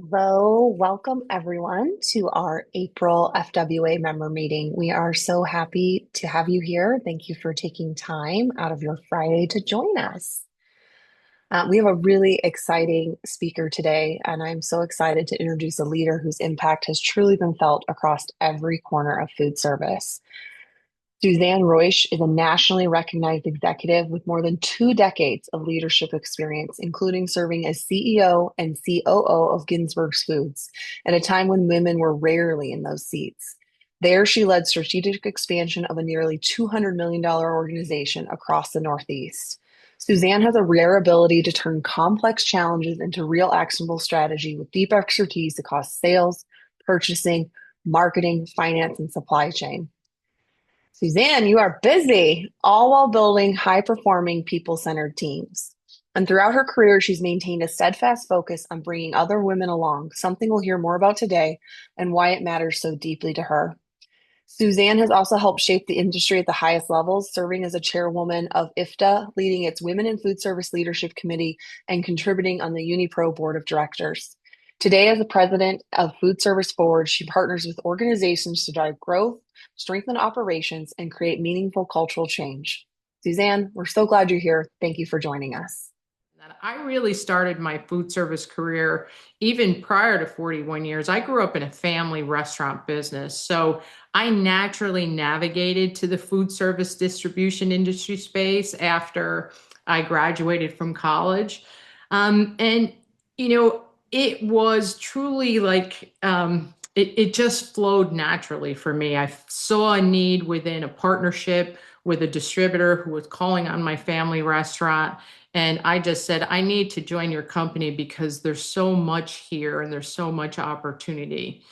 Hello, welcome everyone to our April FWA member meeting. We are so happy to have you here. Thank you for taking time out of your Friday to join us. We have a really exciting speaker today, and I'm so excited to introduce a leader whose impact has truly been felt across every corner of food service. Suzanne Roish is a nationally recognized executive with more than 2 decades of leadership experience, including serving as CEO and COO of Ginsberg's Foods at a time when women were rarely in those seats. There, she led strategic expansion of a nearly $200 million organization across the Northeast. Suzanne has a rare ability to turn complex challenges into real actionable strategy with deep expertise across sales, purchasing, marketing, finance, and supply chain. Suzanne, you are busy, all while building high performing, people centered teams. And throughout her career, she's maintained a steadfast focus on bringing other women along, something we'll hear more about today and why it matters so deeply to her. Suzanne has also helped shape the industry at the highest levels, serving as a chairwoman of IFTA, leading its Women in Food Service Leadership Committee, and contributing on the UniPro Board of Directors. Today, as the president of Foodservice Forward, she partners with organizations to drive growth, strengthen operations, and create meaningful cultural change. Suzanne, we're so glad you're here. Thank you for joining us. I really started my food service career even prior to 41 years. I grew up in a family restaurant business. So I naturally navigated to the food service distribution industry space after I graduated from college. And, you know, it was truly it just flowed naturally for me. I saw a need within a partnership with a distributor who was calling on my family restaurant. And I just said, I need to join your company because there's so much here and there's so much opportunity.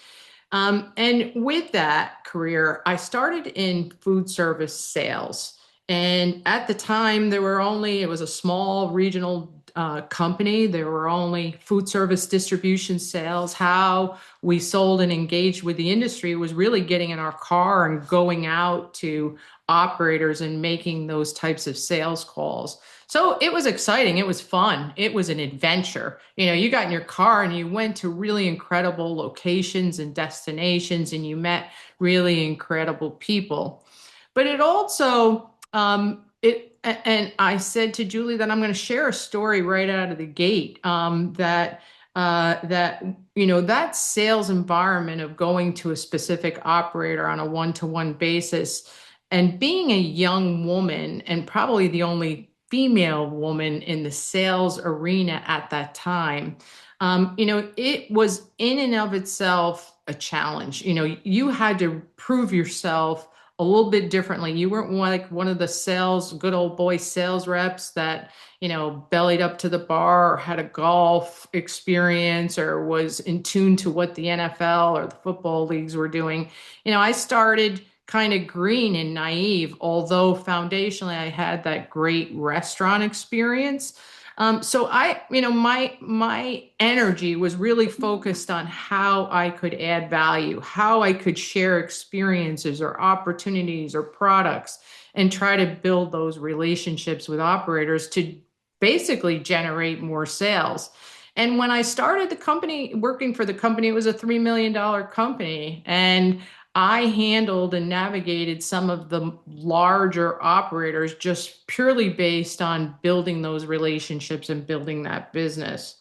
And with that career, I started in food service sales. And at the time, it was a small regional company. There were only food service distribution sales. How we sold and engaged with the industry was really getting in our car and going out to operators and making those types of sales calls. So it was exciting. It was fun. It was an adventure. You got in your car and you went to really incredible locations and destinations and you met really incredible people. But it also, and I said to Julie that I'm going to share a story right out of the gate, that sales environment of going to a specific operator on a one-to-one basis and being a young woman and probably the only female woman in the sales arena at that time, it was in and of itself a challenge. You had to prove yourself a little bit differently. You weren't like one of the good old boy sales reps that, bellied up to the bar or had a golf experience or was in tune to what the NFL or the football leagues were doing. I started kind of green and naive, although foundationally I had that great restaurant experience. So my energy was really focused on how I could add value, how I could share experiences or opportunities or products and try to build those relationships with operators to basically generate more sales. And when I started the company, working for the company, it was a $3 million company. And I handled and navigated some of the larger operators just purely based on building those relationships and building that business.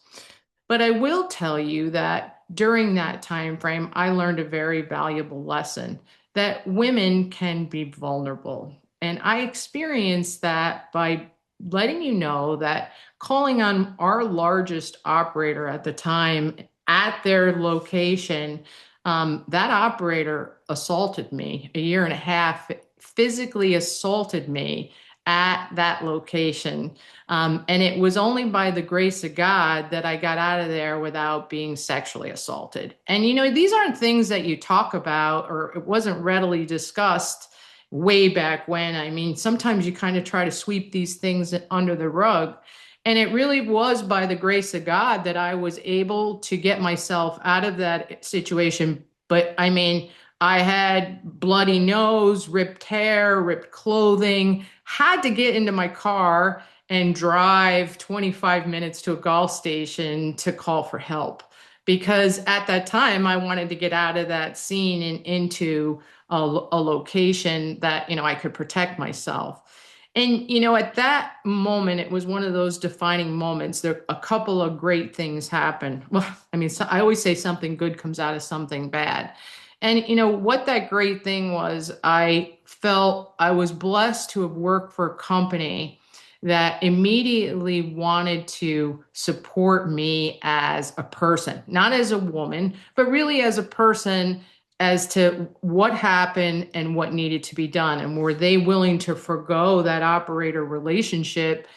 But I will tell you that during that time frame, I learned a very valuable lesson that women can be vulnerable. And I experienced that by letting you know that calling on our largest operator at the time at their location, that operator assaulted me a year and a half, physically assaulted me at that location. And it was only by the grace of God that I got out of there without being sexually assaulted. And, these aren't things that you talk about, or it wasn't readily discussed way back when. I mean, sometimes you kind of try to sweep these things under the rug. And it really was by the grace of God that I was able to get myself out of that situation. But I mean, I had bloody nose, ripped hair, ripped clothing, had to get into my car and drive 25 minutes to a golf station to call for help because at that time I wanted to get out of that scene and into a location that, I could protect myself. And, at that moment, it was one of those defining moments. There, a couple of great things happened. Well, I mean, I always say something good comes out of something bad. And, what that great thing was, I felt I was blessed to have worked for a company that immediately wanted to support me as a person, not as a woman, but really as a person, as to what happened and what needed to be done. And were they willing to forgo that operator relationship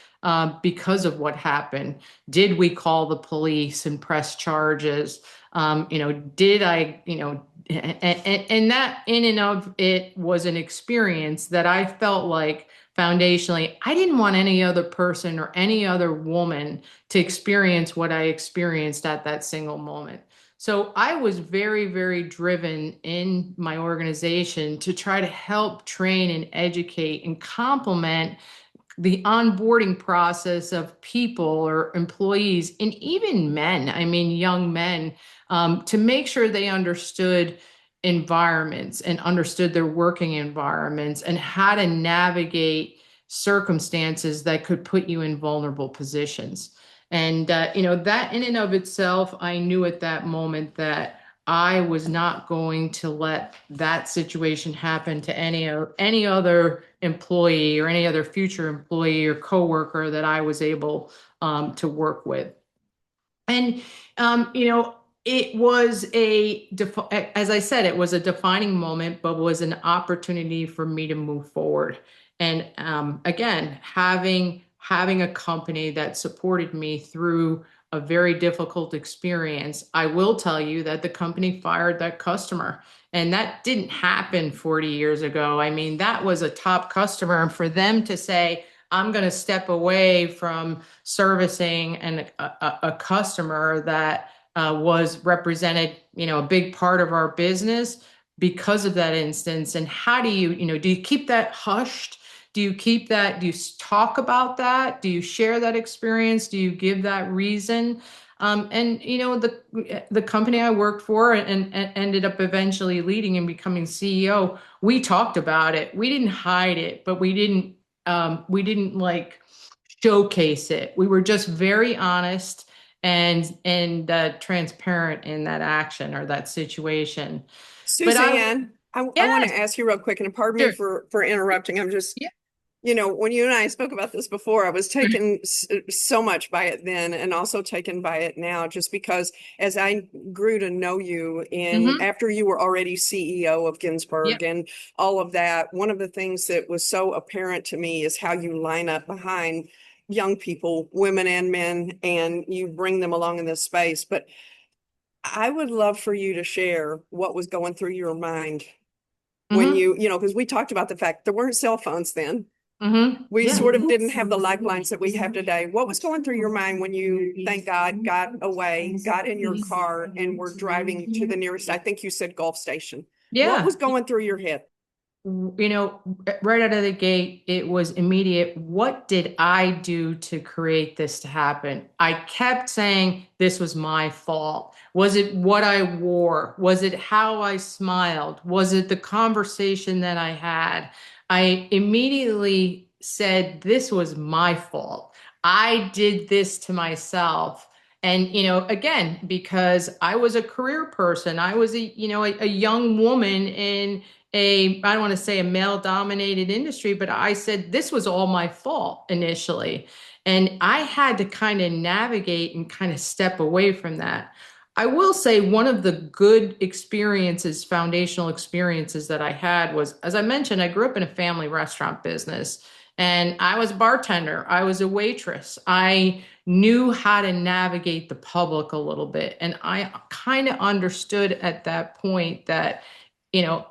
because of what happened? Did we call the police and press charges? Did I, and that in and of it was an experience that I felt like foundationally, I didn't want any other person or any other woman to experience what I experienced at that single moment. So I was very, very driven in my organization to try to help train and educate and complement the onboarding process of people or employees and even men, I mean, young men, to make sure they understood environments and understood their working environments and how to navigate circumstances that could put you in vulnerable positions. And, that in and of itself, I knew at that moment that I was not going to let that situation happen to any other employee or any other future employee or coworker that I was able to work with. And it was as I said, it was a defining moment, but was an opportunity for me to move forward. And again, having a company that supported me through a very difficult experience. I will tell you that the company fired that customer. And that didn't happen 40 years ago. I mean, that was a top customer. And for them to say, I'm going to step away from servicing a customer that was represented, a big part of our business because of that instance. And how do you keep that hushed? Do you keep that? Do you talk about that? Do you share that experience? Do you give that reason? And the company I worked for and ended up eventually leading and becoming CEO, we talked about it. We didn't hide it, but we didn't like showcase it. We were just very honest and transparent in that action or that situation. But Suzanne, I want to yes, ask you real quick, and pardon me sure. for interrupting. I'm just, Yeah. when you and I spoke about this before, I was taken so much by it then and also taken by it now, just because as I grew to know you and Mm-hmm. after you were already CEO of Yep. Ginsberg and all of that, one of the things that was so apparent to me is how you line up behind young people, women and men, and you bring them along in this space. But I would love for you to share what was going through your mind when Mm-hmm. because we talked about the fact there weren't cell phones then. Mm-hmm. We Yeah. sort of didn't have the lifelines that we have today. What was going through your mind when you, thank God, got away, got in your car, and were driving to the nearest, I think you said Gulf Station? What Yeah. was going through your head? Right out of the gate, it was immediate. What did I do to create this to happen? I kept saying this was my fault. Was it what I wore? Was it how I smiled? Was it the conversation that I had? I immediately said this was my fault. I did this to myself. And, again, because I was a career person, I was a young woman in I don't want to say a male dominated industry, but I said this was all my fault initially. And I had to kind of navigate and kind of step away from that. I will say one of the good experiences, foundational experiences that I had was, as I mentioned, I grew up in a family restaurant business and I was a bartender. I was a waitress. I knew how to navigate the public a little bit. And I kind of understood at that point that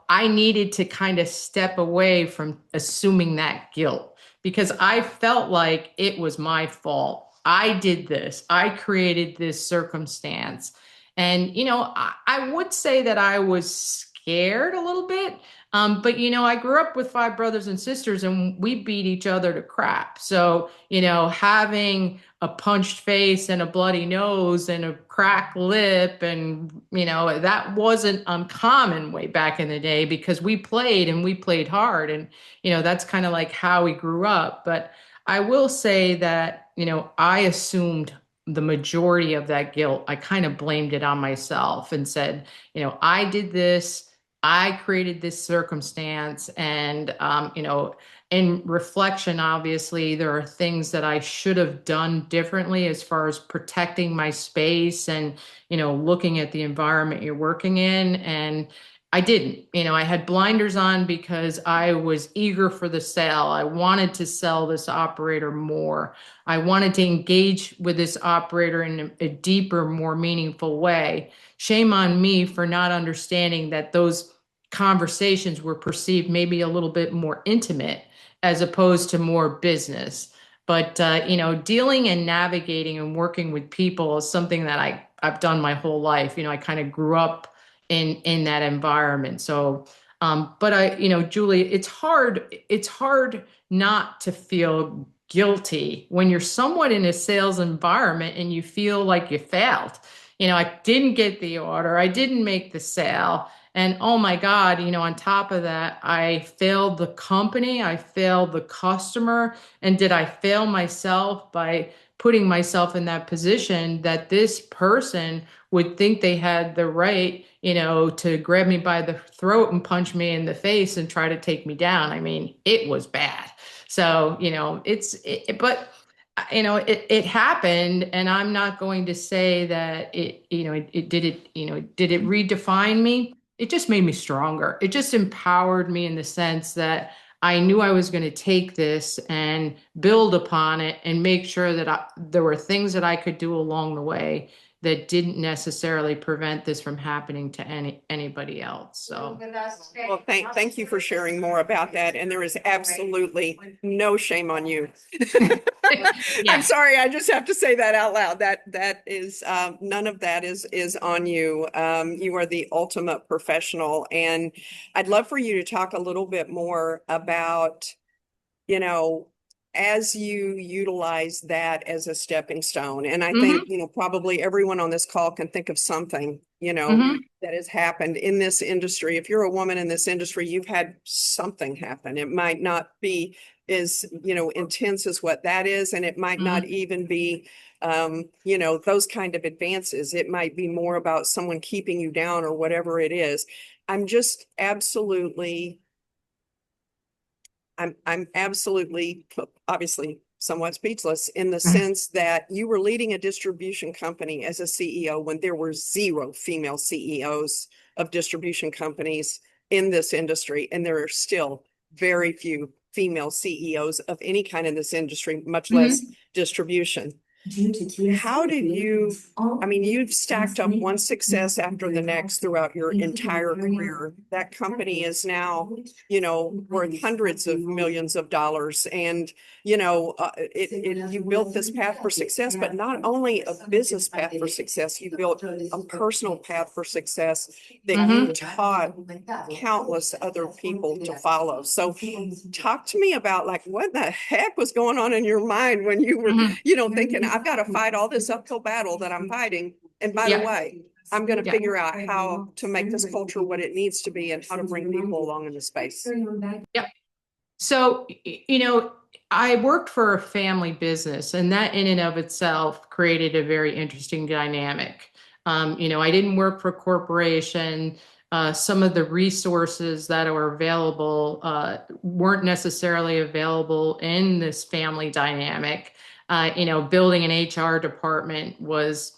I needed to kind of step away from assuming that guilt because I felt like it was my fault. I did this. I created this circumstance. And, I would say that I was scared a little bit But I grew up with five brothers and sisters, and we beat each other to crap. So, having a punched face and a bloody nose and a cracked lip, and that wasn't uncommon way back in the day because we played and we played hard, and that's kind of like how we grew up. But I will say that I assumed the majority of that guilt. I kind of blamed it on myself and said, I did this. I created this circumstance, and in reflection, obviously, there are things that I should have done differently as far as protecting my space and looking at the environment you're working in. And I didn't. I had blinders on because I was eager for the sale. I wanted to sell this operator more. I wanted to engage with this operator in a deeper, more meaningful way. Shame on me for not understanding that those conversations were perceived maybe a little bit more intimate as opposed to more business. But dealing and navigating and working with people is something that I've done my whole life. I kind of grew up in that environment. So, but Julie, it's hard not to feel guilty when you're somewhat in a sales environment and you feel like you failed. I didn't get the order, I didn't make the sale. And oh my God, on top of that, I failed the company, I failed the customer, and did I fail myself by putting myself in that position that this person would think they had the right, to grab me by the throat and punch me in the face and try to take me down. I mean, it was bad. So, it happened, and I'm not going to say that did it redefine me? It just made me stronger. It just empowered me in the sense that I knew I was going to take this and build upon it and make sure that there were things that I could do along the way that didn't necessarily prevent this from happening to anybody else. So, Well, thank you for sharing more about that. And there is absolutely no shame on you. I'm yeah. sorry, I just have to say that out loud. That is none of that is on you. You are the ultimate professional, and I'd love for you to talk a little bit more about, you know, as you utilize that as a stepping stone. And I think, Hmm. probably everyone on this call can think of something, Hmm. that has happened in this industry. If you're a woman in this industry, you've had something happen. It might not be as, intense as what that is. And it might not Hmm. even be, those kind of advances. It might be more about someone keeping you down or whatever it is. I'm just absolutely I'm absolutely, obviously somewhat speechless in the sense that you were leading a distribution company as a CEO when there were zero female CEOs of distribution companies in this industry. And there are still very few female CEOs of any kind in this industry, much less Hmm. distribution. How did you, I mean, you've stacked up one success after the next throughout your entire career. That company is now, worth hundreds of millions of dollars. And, you built this path for success, but not only a business path for success, you built a personal path for success that you taught countless other people to follow. So talk to me about like what the heck was going on in your mind when you were, Hmm. thinking I've got to fight all this uphill battle that I'm fighting. And by the Yeah. way, I'm going to Yeah. figure out how to make this culture what it needs to be and how to bring people along in the space. Yeah. So, I worked for a family business, and that in and of itself created a very interesting dynamic. I didn't work for a corporation. Some of the resources that are available weren't necessarily available in this family dynamic. Building an HR department was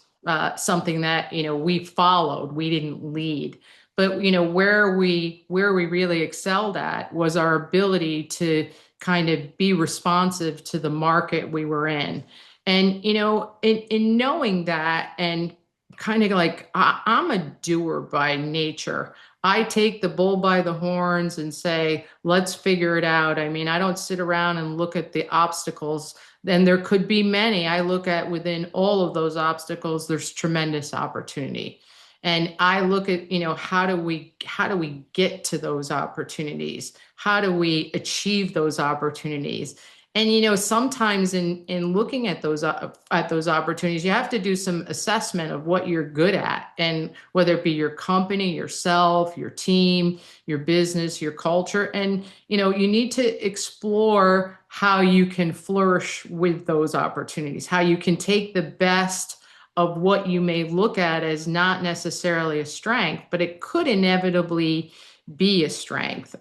something that, we followed, we didn't lead. But where we really excelled at was our ability to kind of be responsive to the market we were in. And in knowing that, and kind of like I'm a doer by nature. I take the bull by the horns and say, let's figure it out. I mean, I don't sit around and look at the obstacles. Then there could be many. I look at within all of those obstacles, there's tremendous opportunity. And I look at, how do we get to those opportunities? How do we achieve those opportunities? And sometimes in looking at those opportunities, you have to do some assessment of what you're good at, and whether it be your company, yourself, your team, your business, your culture. And you need to explore how you can flourish with those opportunities, how you can take the best of what you may look at as not necessarily a strength, but it could inevitably be a strength.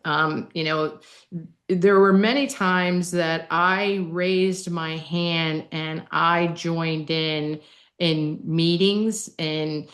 There were many times that I raised my hand and I joined in meetings and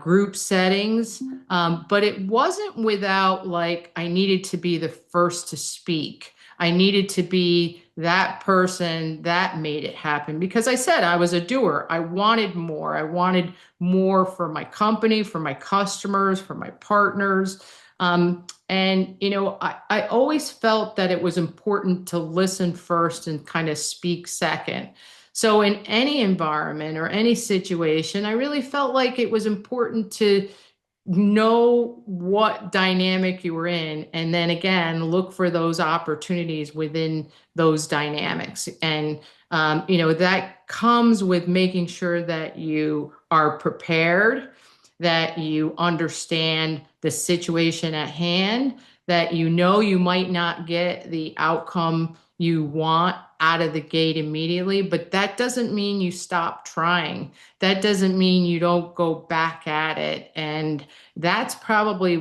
group settings, but it wasn't without, like, I needed to be the first to speak. I needed to be that person that made it happen, because I said I was a doer. I wanted more. I wanted more for my company, for my customers, for my partners. I always felt that it was important to listen first and kind of speak second. So in any environment or any situation, I really felt like it was important to know what dynamic you were in, and then again look for those opportunities within those dynamics. And that comes with making sure that you are prepared, that you understand the situation at hand, that you might not get the outcome you want out of the gate immediately, but that doesn't mean you stop trying. That doesn't mean you don't go back at it. And that's probably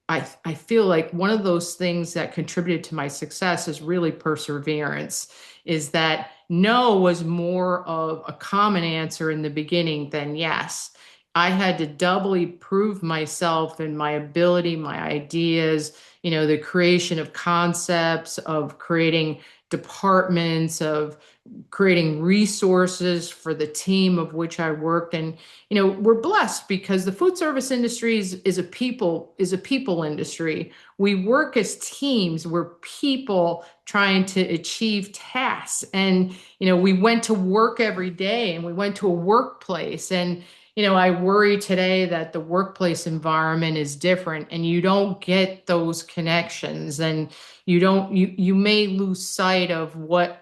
I feel like one of those things that contributed to my success is really perseverance, is that no was more of a common answer in the beginning than yes. I had to doubly prove myself and my ability, my ideas, the creation of concepts, of creating departments, of creating resources for the team of which I worked. And we're blessed because the food service industry is a people industry. We work as teams. We're people trying to achieve tasks. And we went to work every day, and we went to a workplace. And I worry today that the workplace environment is different, and you don't get those connections, and you may lose sight of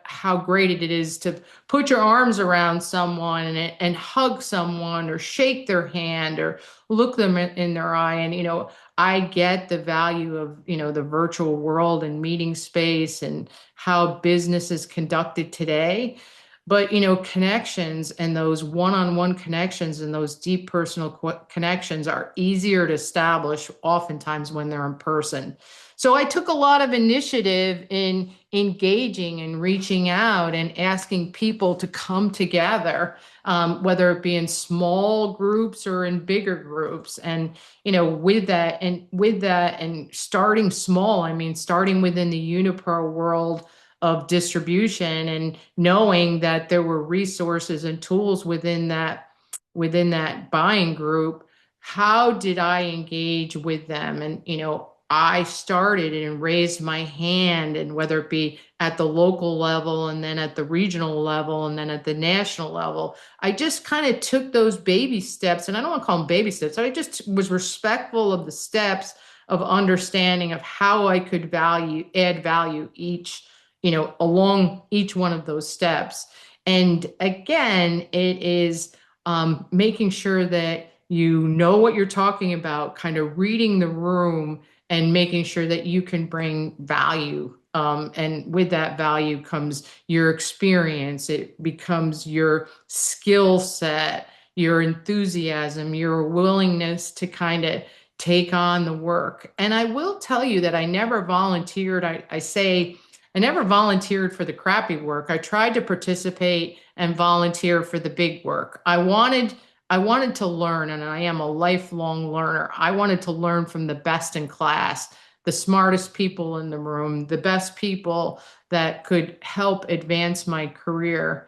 how great it is to put your arms around someone and hug someone, or shake their hand, or look them in their eye. And I get the value of the virtual world and meeting space and how business is conducted today. But connections, and those one-on-one connections and those deep personal connections are easier to establish oftentimes when they're in person. So I took a lot of initiative in engaging and reaching out and asking people to come together, whether it be in small groups or in bigger groups. And with that and starting small, I mean, starting within the Unipro world of distribution, and knowing that there were resources and tools within that buying group. How did I engage with them? And I started and raised my hand, and whether it be at the local level, and then at the regional level, and then at the national level, I just kind of took those baby steps. And I don't want to call them baby steps. I just was respectful of the steps of understanding of how I could add value along each one of those steps. And again, it is making sure that you know what you're talking about, kind of reading the room, and making sure that you can bring value. And with that value comes your experience. It becomes your skill set, your enthusiasm, your willingness to kind of take on the work. And I will tell you that I never volunteered. I never volunteered for the crappy work. I tried to participate and volunteer for the big work. I wanted to learn, and I am a lifelong learner. I wanted to learn from the best in class, the smartest people in the room, the best people that could help advance my career.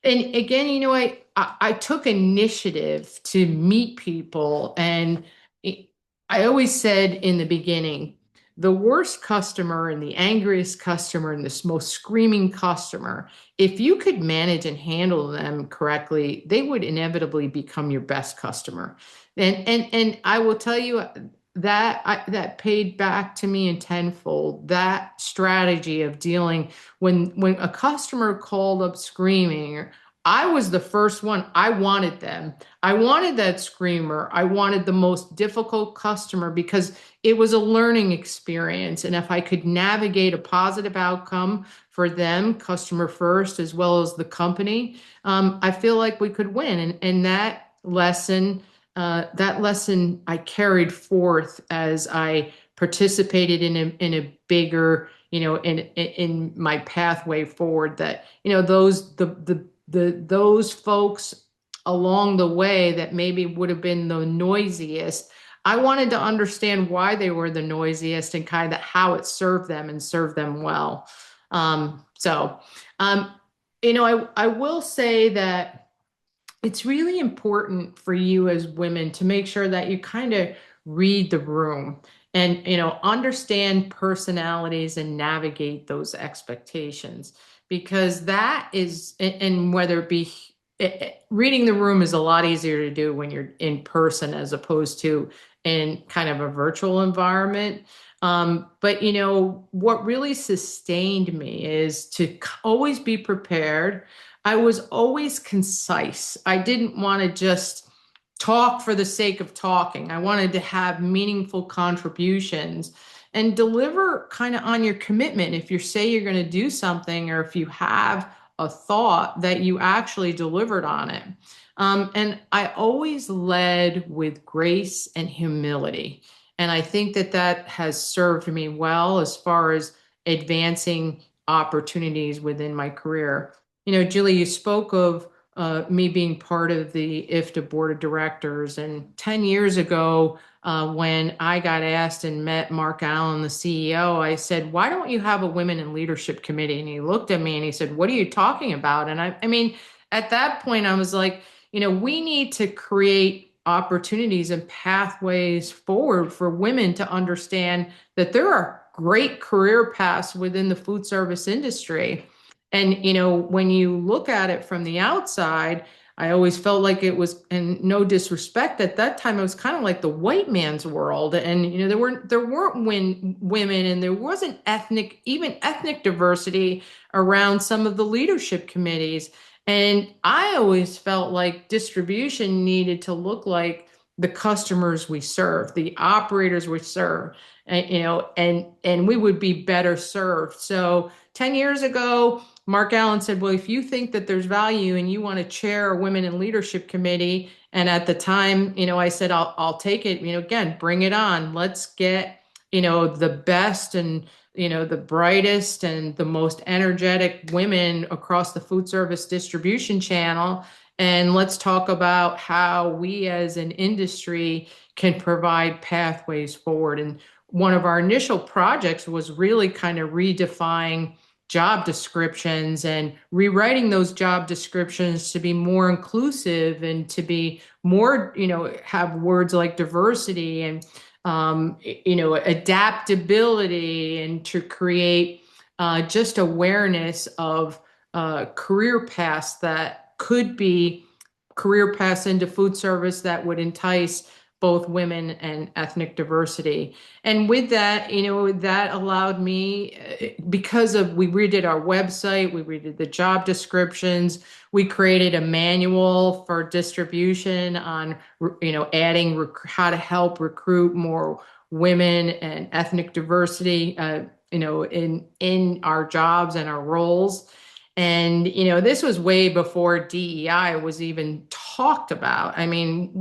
And again, I took initiative to meet people. And I always said in the beginning, the worst customer and the angriest customer and the most screaming customer, if you could manage and handle them correctly, they would inevitably become your best customer. And I will tell you that paid back to me in tenfold. That strategy of dealing when a customer called up screaming, I was the first one. I wanted them. I wanted that screamer. I wanted the most difficult customer because it was a learning experience. And if I could navigate a positive outcome for them, customer first, as well as the company, I feel like we could win. And that lesson I carried forth as I participated in a bigger, in my pathway forward. That those folks along the way that maybe would have been the noisiest, I wanted to understand why they were the noisiest and kind of how it served them and served them well. So, I will say that it's really important for you as women to make sure that you kind of read the room and understand personalities and navigate those expectations, because that is, and whether it be reading the room is a lot easier to do when you're in person as opposed to in kind of a virtual environment. But what really sustained me is to always be prepared. I was always concise. I didn't want to just talk for the sake of talking. I wanted to have meaningful contributions and deliver kind of on your commitment. If you say you're going to do something, or if you have a thought, that you actually delivered on it. And I always led with grace and humility. And I think that has served me well as far as advancing opportunities within my career. Julie, you spoke of me being part of the IFTA board of directors. And 10 years ago, when I got asked and met Mark Allen, the CEO, I said, why don't you have a women in leadership committee? And he looked at me and he said, what are you talking about? And I mean, at that point, I was like, we need to create opportunities and pathways forward for women to understand that there are great career paths within the food service industry. And, when you look at it from the outside, I always felt like it was, and no disrespect, at that time, it was kind of like the white man's world. And, there weren't women, and there wasn't even ethnic diversity around some of the leadership committees. And I always felt like distribution needed to look like the customers we serve, the operators we serve, and we would be better served. So 10 years ago, Mark Allen said, well, if you think that there's value and you want to chair a women in leadership committee, and at the time, I said, I'll take it, again, bring it on. Let's get, the best and, the brightest and the most energetic women across the food service distribution channel. And let's talk about how we as an industry can provide pathways forward. And one of our initial projects was really kind of redefining job descriptions and rewriting those job descriptions to be more inclusive and to be more, have words like diversity and, adaptability, and to create just awareness of career paths that could be career paths into food service that would entice both women and ethnic diversity. And with that, that allowed me, because we redid our website, we redid the job descriptions, we created a manual for distribution on, adding how to help recruit more women and ethnic diversity, in our jobs and our roles. And, this was way before DEI was even talked about. I mean,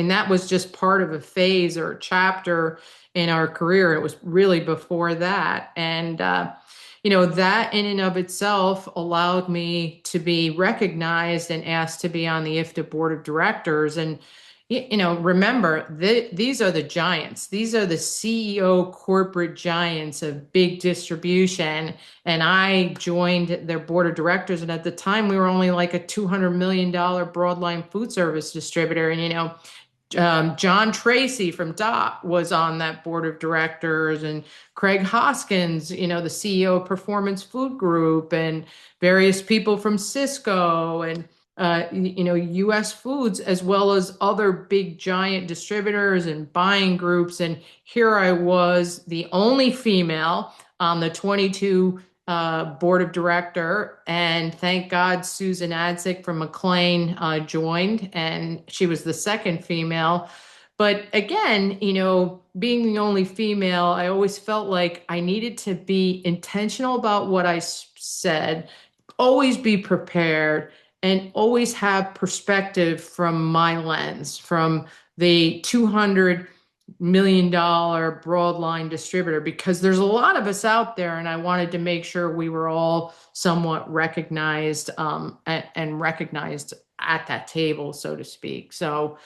that was just part of a phase or a chapter in our career. It was really before that. And, that in and of itself allowed me to be recognized and asked to be on the IFTA board of directors. And, remember, these are the giants. These are the CEO corporate giants of big distribution. And I joined their board of directors. And at the time, we were only like a $200 million broadline food service distributor. And, John Tracy from DOT was on that board of directors, and Craig Hoskins, the CEO of Performance Food Group, and various people from Cisco and US Foods, as well as other big giant distributors and buying groups. And here I was, the only female on the 22 board of director, and thank God Susan Adzik from McLean joined, and she was the second female. But again, being the only female, I always felt like I needed to be intentional about what I said, always be prepared, and always have perspective from my lens, from the $200 million broadline distributor, because there's a lot of us out there, and I wanted to make sure we were all somewhat recognized and recognized at that table, so to speak. So,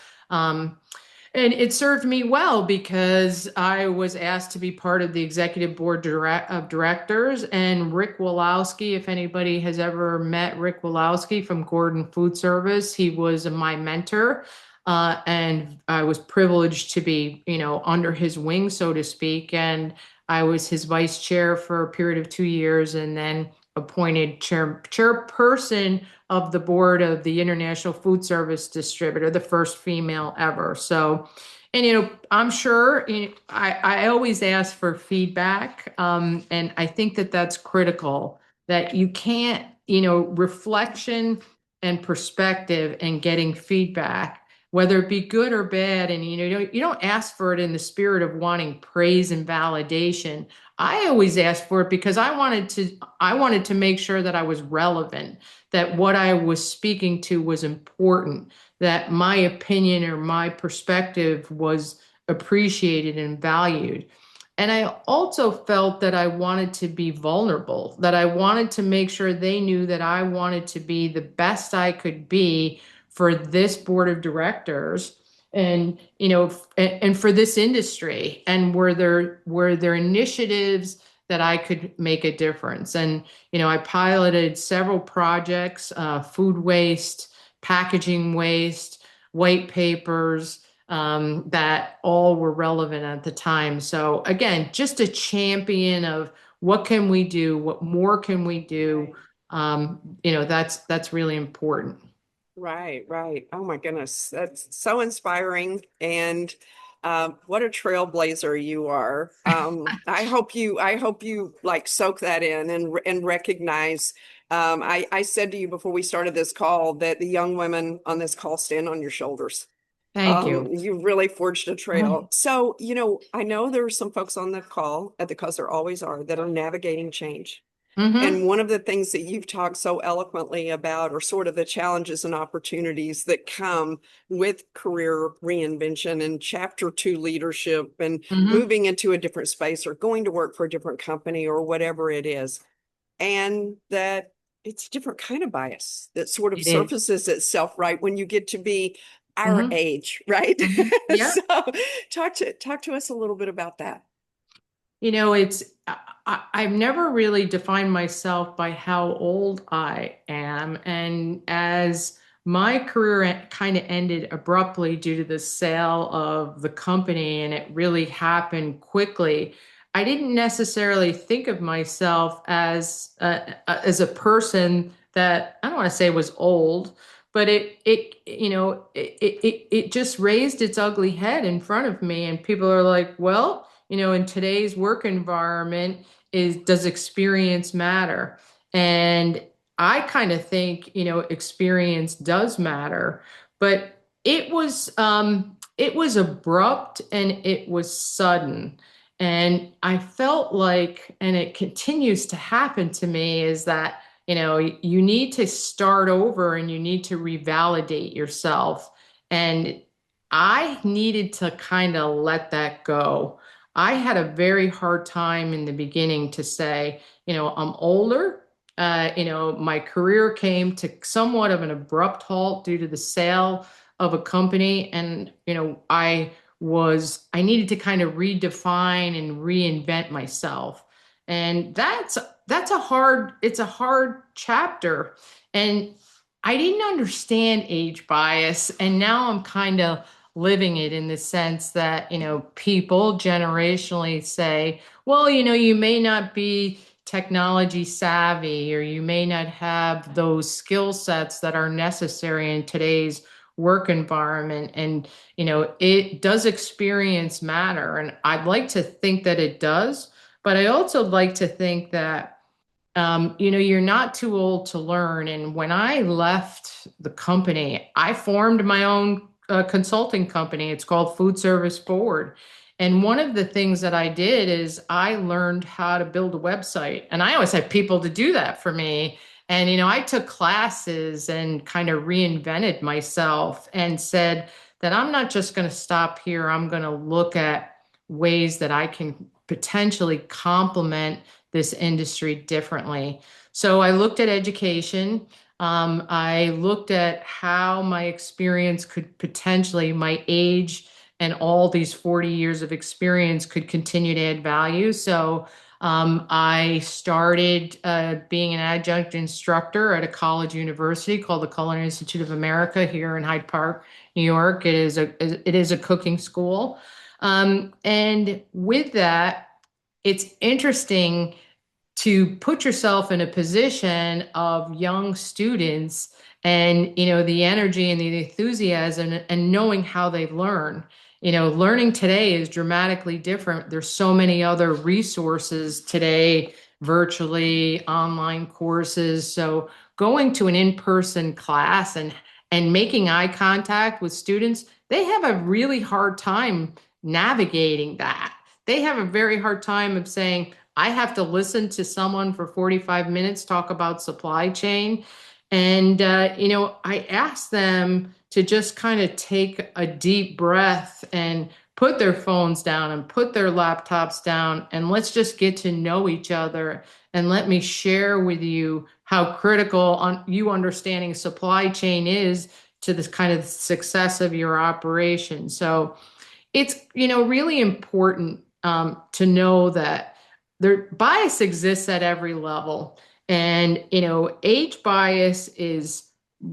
and it served me well because I was asked to be part of the executive board of directors, and Rick Wolowski, if anybody has ever met Rick Wolowski from Gordon Food Service, he was my mentor. And I was privileged to be, under his wing, so to speak. And I was his vice chair for a period of 2 years, and then appointed chairperson of the board of the International Food Service Distributor, the first female ever. So, and I'm sure I always ask for feedback, and I think that that's critical. That you can't, reflection and perspective and getting feedback, whether it be good or bad. And you don't ask for it in the spirit of wanting praise and validation. I always asked for it because I wanted to make sure that I was relevant, that what I was speaking to was important, that my opinion or my perspective was appreciated and valued. And I also felt that I wanted to be vulnerable, that I wanted to make sure they knew that I wanted to be the best I could be for this board of directors, and and for this industry, and were there initiatives that I could make a difference. And I piloted several projects, food waste, packaging waste, white papers, that all were relevant at the time. So again, just a champion of what can we do, what more can we do. That's really important. Right, right. Oh my goodness, that's so inspiring, and what a trailblazer you are. I hope you like soak that in and recognize. I said to you before we started this call that the young women on this call stand on your shoulders. Thank you. You really forged a trail. So, I know there are some folks on the call, because there always are, that are navigating change. Mm-hmm. And one of the things that you've talked so eloquently about are sort of the challenges and opportunities that come with career reinvention and chapter 2 leadership and Mm-hmm. moving into a different space or going to work for a different company or whatever it is. And that it's a different kind of bias that sort of It is. surfaces itself right when you get to be our Mm-hmm. age, right? Mm-hmm. Yeah. So talk to us a little bit about that. It's I've never really defined myself by how old I am. And as my career kind of ended abruptly due to the sale of the company, and it really happened quickly, I didn't necessarily think of myself as a person that, I don't want to say was old, but it just raised its ugly head in front of me, and people are like, well, in today's work environment, does experience matter? And I kind of think, experience does matter, but it was abrupt and it was sudden. And I felt like, and it continues to happen to me, is that, you need to start over and you need to revalidate yourself. And I needed to kind of let that go. I had a very hard time in the beginning to say, I'm older. My career came to somewhat of an abrupt halt due to the sale of a company. And, I needed to kind of redefine and reinvent myself. And it's a hard chapter. And I didn't understand age bias. And now I'm kind of living it in the sense that, people generationally say, well, you may not be technology savvy, or you may not have those skill sets that are necessary in today's work environment. And, it does experience matter. And I'd like to think that it does, but I also like to think that you're not too old to learn. And when I left the company, I formed my own consulting company. It's called Foodservice Forward. And one of the things that I did is I learned how to build a website. And I always had people to do that for me. And, I took classes and kind of reinvented myself and said that I'm not just going to stop here. I'm going to look at ways that I can potentially complement this industry differently. So I looked at education. I looked at how my experience could potentially, my age and all these 40 years of experience could continue to add value. So I started being an adjunct instructor at a college university called the Culinary Institute of America here in Hyde Park, New York. It is a cooking school. And with that, it's interesting to put yourself in a position of young students and the energy and the enthusiasm and knowing how they learn. Learning today is dramatically different. There's so many other resources today, virtually online courses. So going to an in-person class and making eye contact with students, they have a really hard time navigating that. They have a very hard time of saying, I have to listen to someone for 45 minutes talk about supply chain. And, I asked them to just kind of take a deep breath and put their phones down and put their laptops down, and let's just get to know each other. And let me share with you how critical you understanding supply chain is to this kind of success of your operation. So it's, really important to know that bias exists at every level. And, age bias is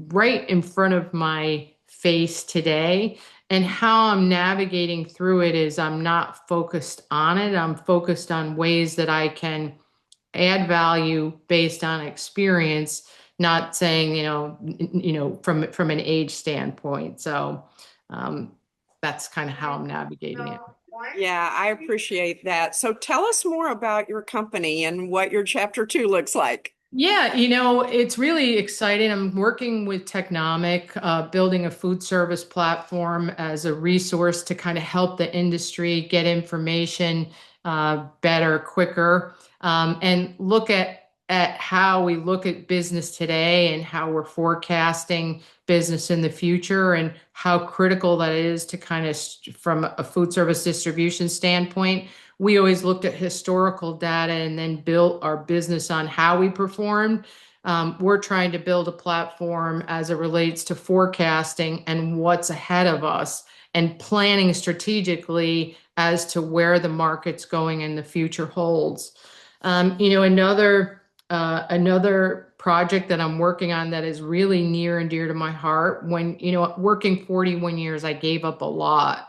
right in front of my face today. And how I'm navigating through it is I'm not focused on it. I'm focused on ways that I can add value based on experience, not saying, from an age standpoint. So that's kind of how I'm navigating it. Yeah, I appreciate that. So tell us more about your company and what your chapter 2 looks like. Yeah, it's really exciting. I'm working with Technomic, building a food service platform as a resource to kind of help the industry get information better, quicker, and look at how we look at business today and how we're forecasting business in the future and how critical that is to kind of from a food service distribution standpoint. We always looked at historical data and then built our business on how we performed. We're trying to build a platform as it relates to forecasting and what's ahead of us and planning strategically as to where the market's going and the future holds. Another project that I'm working on that is really near and dear to my heart. When, working 41 years, I gave up a lot.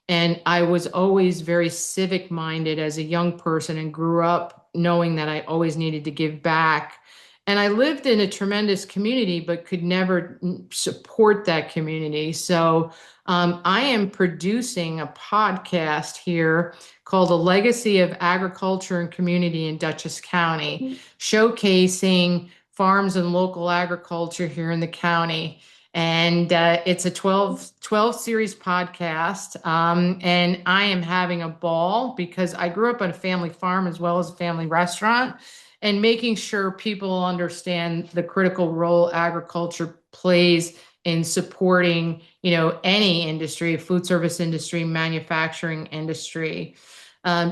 And I was always very civic minded as a young person and grew up knowing that I always needed to give back. And I lived in a tremendous community, but could never support that community. So I am producing a podcast here called The Legacy of Agriculture and Community in Dutchess County, showcasing farms and local agriculture here in the county. And it's a 12 series podcast. And I am having a ball because I grew up on a family farm as well as a family restaurant, and making sure people understand the critical role agriculture plays in supporting, any industry, food service industry, manufacturing industry.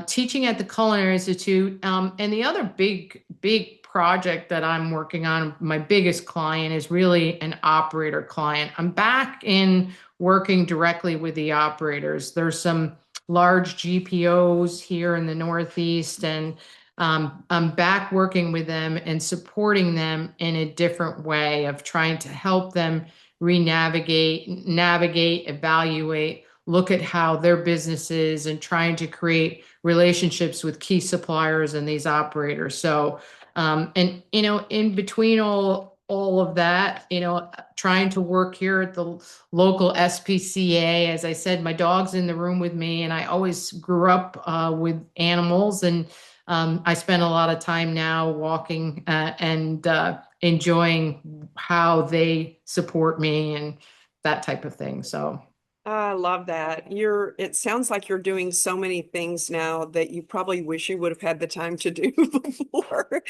Teaching at the Culinary Institute. And the other big project that I'm working on, my biggest client is really an operator client. I'm back in working directly with the operators. There's some large GPOs here in the Northeast, and I'm back working with them and supporting them in a different way of trying to help them navigate, evaluate look at how their business is and trying to create relationships with key suppliers and these operators. So, and in between all of that, trying to work here at the local SPCA. As I said, my dog's in the room with me, and I always grew up with animals, and I spend a lot of time now walking and enjoying how they support me and that type of thing. So, I love that. It sounds like you're doing so many things now that you probably wish you would have had the time to do before.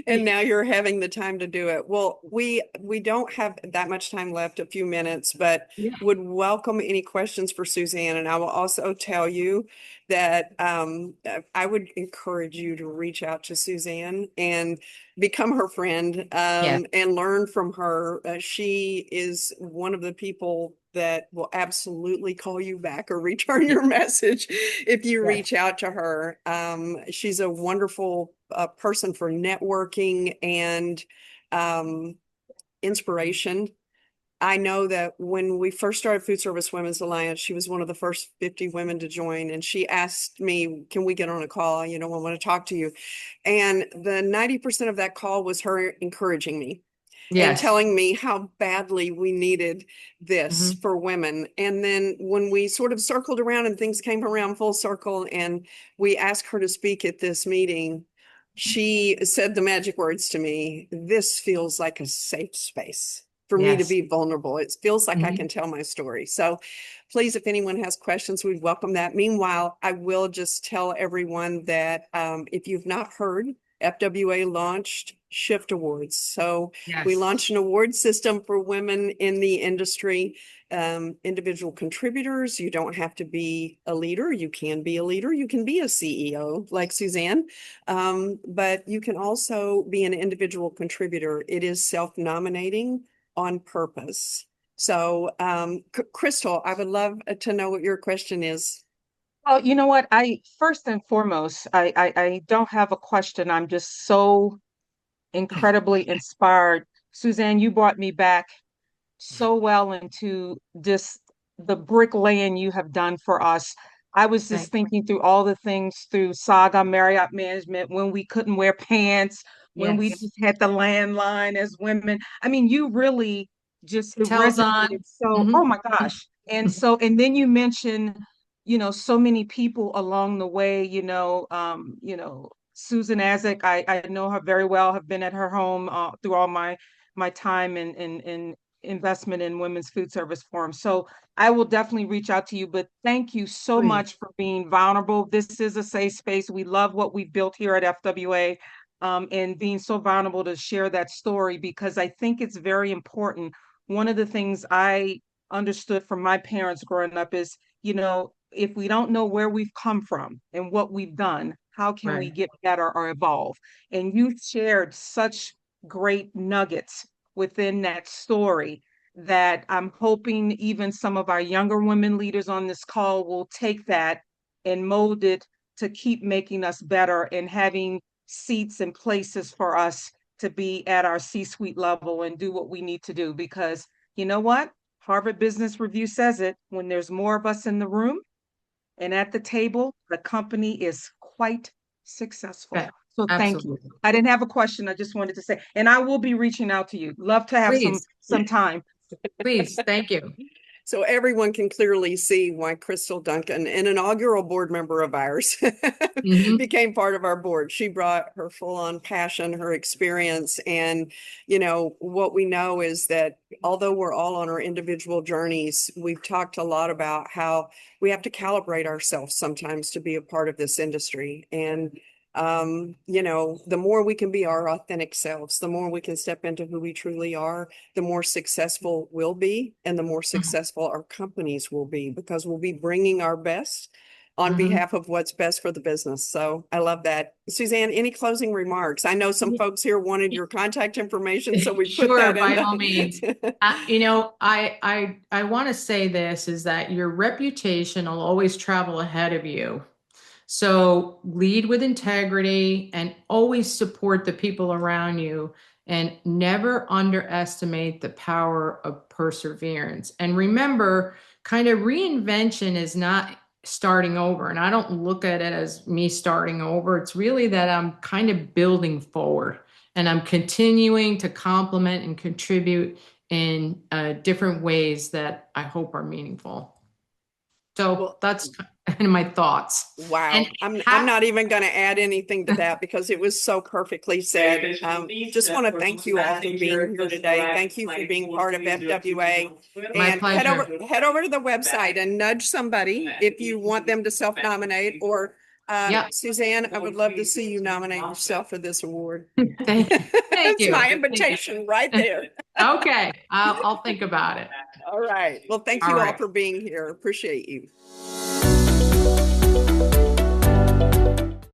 And now you're having the time to do it. Well, we don't have that much time left, a few minutes, but yeah. would welcome any questions for Suzanne. And I will also tell you that I would encourage you to reach out to Suzanne and become her friend, Yes. and learn from her. She is one of the people that will absolutely call you back or return your message if you Yes. reach out to her. She's a wonderful person for networking and inspiration. I know that when we first started Food Service Women's Alliance, she was one of the first 50 women to join. And she asked me, can we get on a call? I want to talk to you. And the 90% of that call was her encouraging me and Yes. telling me how badly we needed this Mhm. for women. And then when we sort of circled around and things came around full circle and we asked her to speak at this meeting, she said the magic words to me: this feels like a safe space for me to Yes. be vulnerable. It feels like I Mhm. can tell my story. So please, if anyone has questions, we'd welcome that. Meanwhile, I will just tell everyone that if you've not heard, FWA launched Shift Awards. So we Yes. launched an award system for women in the industry, individual contributors. You don't have to be a leader. You can be a leader. You can be a CEO like Suzanne, but you can also be an individual contributor. It is self-nominating on purpose. So, Crystal, I would love to know what your question is. Well, you know what? I first and foremost, I don't have a question. I'm just so incredibly inspired. Suzanne, you brought me back so well into this the bricklaying you have done for us. I was just Thank thinking through all the things through Saga Marriott Management when we couldn't wear pants, when we Yes. just had the landline as women. I mean, you really just it Tells resonated on. so, Mhm. oh my gosh. And then you mentioned, so many people along the way, Susan Azik, I know her very well, have been at her home through all my time in investment in Women's Food Service Forum. So I will definitely reach out to you, but thank you so Please. much for being vulnerable. This is a safe space. We love what we've built here at FWA, and being so vulnerable to share that story because I think it's very important. One of the things I understood from my parents growing up is, if we don't know where we've come from and what we've done, how can we Right. get better or evolve? And you shared such great nuggets within that story that I'm hoping even some of our younger women leaders on this call will take that and mold it to keep making us better and having seats and places for us to be at our C-suite level and do what we need to do. Because you know what? Harvard Business Review says it: when there's more of us in the room and at the table, the company is quite successful. Okay. So thank you. Absolutely. I didn't have a question. I just wanted to say, and I will be reaching out to you. Love to have some Please. some time. Please. Thank you. So everyone can clearly see why Crystal Duncan, an inaugural board member of ours, Mhm. became part of our board. She brought her full-on passion, her experience, and what we know is that although we're all on our individual journeys, we've talked a lot about how we have to calibrate ourselves sometimes to be a part of this industry. And the more we can be our authentic selves, the more we can step into who we truly are, the more successful we'll be and the more Mhm. successful our companies will be because we'll be bringing our best on Mhm. behalf of what's best for the business. So I love that. Suzanne, any closing remarks? I know some folks here wanted your contact information, so we put Sure, that in by all means. the I want to say this is that your reputation will always travel ahead of you. So lead with integrity and always support the people around you and never underestimate the power of perseverance. And remember, kind of reinvention is not starting over. And I don't look at it as me starting over. It's really that I'm kind of building forward and I'm continuing to complement and contribute in different ways that I hope are meaningful. So that's kind of my thoughts. Wow. And I'm not even going to add anything to that because it was so perfectly said. Just want to thank you all for being here today. Thank you for being part of FWA. My And pleasure. head over to the website and nudge somebody if you want them to self-nominate, or Suzanne, I would love to see you nominate yourself for this award. Thank That's you. my invitation right there. Okay, I'll think about it. All right. Well, thank you all for being here. Appreciate you.